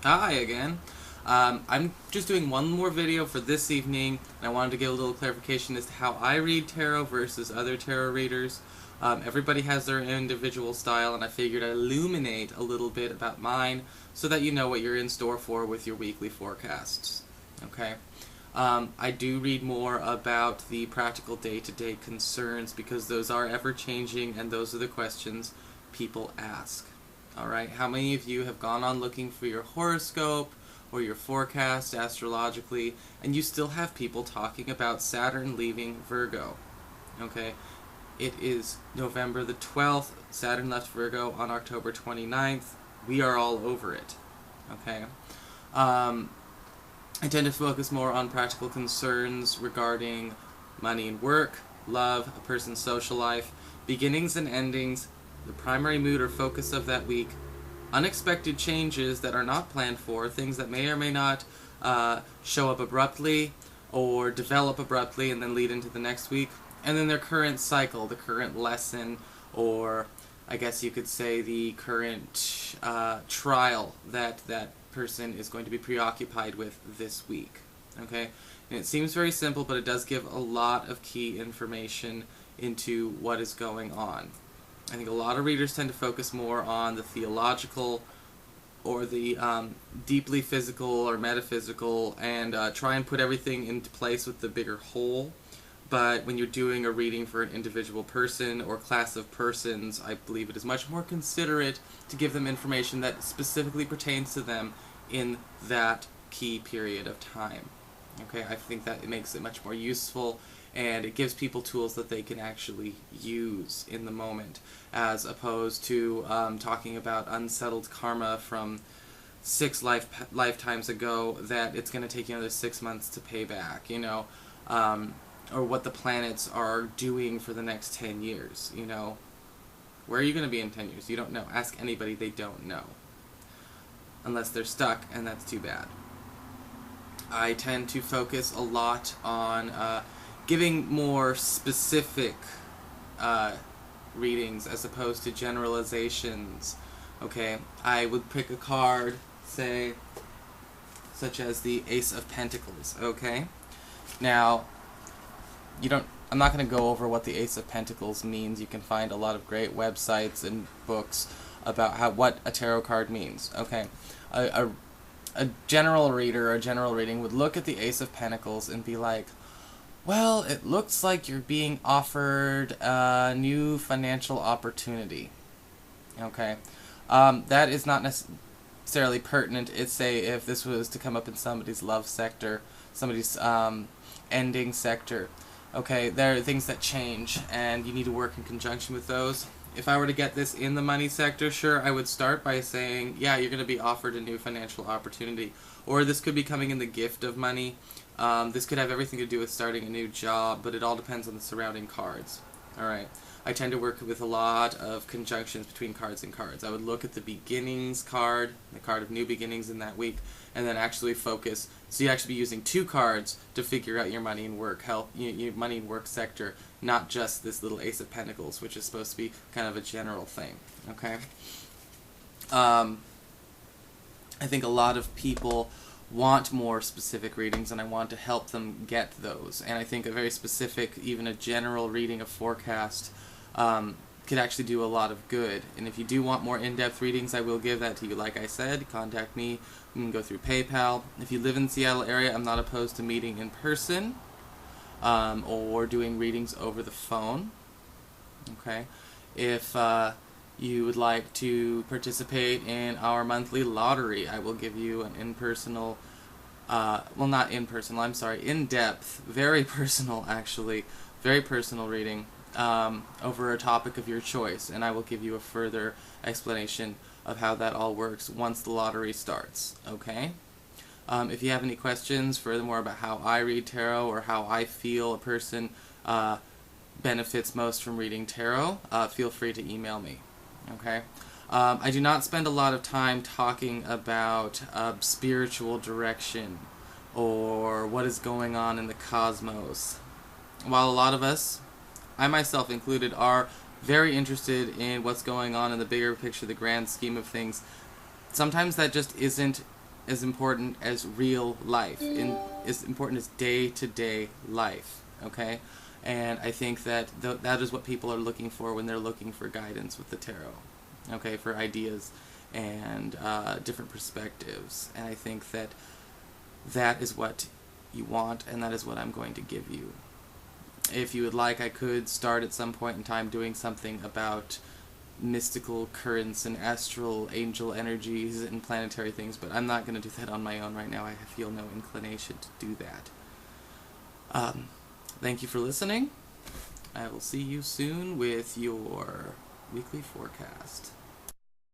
Hi again. I'm just doing one more video for this evening, and I wanted to get a little clarification as to how I read tarot versus other tarot readers. Everybody has their individual style, and I figured I'd illuminate a little bit about mine so that you know what you're in store for with your weekly forecasts. Okay? I do read more about the practical day-to-day concerns because those are ever-changing, and those are the questions people ask. Alright, how many of you have gone on looking for your horoscope or your forecast astrologically, and you still have people talking about Saturn leaving Virgo? Okay, it is November the 12th, Saturn left Virgo on October 29th. We are all over it. Okay? I tend to focus more on practical concerns regarding money and work, love, a person's social life, beginnings and endings, the primary mood or focus of that week, unexpected changes that are not planned for, things that may or may not show up abruptly or develop abruptly and then lead into the next week, and then their current cycle, the current lesson, or I guess you could say the current trial that that person is going to be preoccupied with this week. Okay? And it seems very simple, but it does give a lot of key information into what is going on. I think a lot of readers tend to focus more on the theological or the deeply physical or metaphysical and try and put everything into place with the bigger whole. But when you're doing a reading for an individual person or class of persons, I believe it is much more considerate to give them information that specifically pertains to them in that key period of time. Okay, I think that it makes it much more useful, and it gives people tools that they can actually use in the moment, as opposed to talking about unsettled karma from 6 lifetimes ago that it's going to take you another 6 months to pay back, you know, or what the planets are doing for the next 10 years, you know. Where are you going to be in 10 years? You don't know. Ask anybody, they don't know. Unless they're stuck, and that's too bad. I tend to focus a lot on giving more specific readings as opposed to generalizations. Okay, I would pick a card, say, such as the Ace of Pentacles. Okay, now I'm not going to go over what the Ace of Pentacles means. You can find a lot of great websites and books about what a tarot card means. Okay, a general reader or a general reading would look at the Ace of Pentacles and be like, well, it looks like you're being offered a new financial opportunity. Okay, that is not necessarily pertinent. It's say if this was to come up in somebody's love sector, somebody's ending sector. Okay, there are things that change, and you need to work in conjunction with those. If I were to get this in the money sector, sure, I would start by saying, yeah, you're going to be offered a new financial opportunity. Or this could be coming in the gift of money. This could have everything to do with starting a new job, but it all depends on the surrounding cards. Alright, I tend to work with a lot of conjunctions between cards and cards. I would look at the beginnings card, the card of new beginnings in that week, and then actually focus. So you actually be using 2 cards to figure out your money and work your money and work sector, not just this little Ace of Pentacles, which is supposed to be kind of a general thing. Okay. I think a lot of people want more specific readings, and I want to help them get those. And I think a very specific, even a general reading of forecast could actually do a lot of good. And if you do want more in-depth readings, I will give that to you. Like I said, contact me. You can go through PayPal. If you live in the Seattle area, I'm not opposed to meeting in person or doing readings over the phone. Okay, if you would like to participate in our monthly lottery, I will give you an in-personal, well, not in-personal, I'm sorry, in-depth, very personal, actually, very personal reading over a topic of your choice, and I will give you a further explanation of how that all works once the lottery starts, okay? If you have any questions furthermore about how I read tarot or how I feel a person benefits most from reading tarot, feel free to email me. Okay, I do not spend a lot of time talking about spiritual direction or what is going on in the cosmos. While a lot of us, I myself included, are very interested in what's going on in the bigger picture, the grand scheme of things, sometimes that just isn't as important as real life, as important as day-to-day life, okay? And I think that that is what people are looking for when they're looking for guidance with the tarot, okay, for ideas and different perspectives. And I think that that is what you want, and that is what I'm going to give you. If you would like, I could start at some point in time doing something about mystical currents and astral angel energies and planetary things, but I'm not going to do that on my own right now. I feel no inclination to do that. Thank you for listening. I will see you soon with your weekly forecast.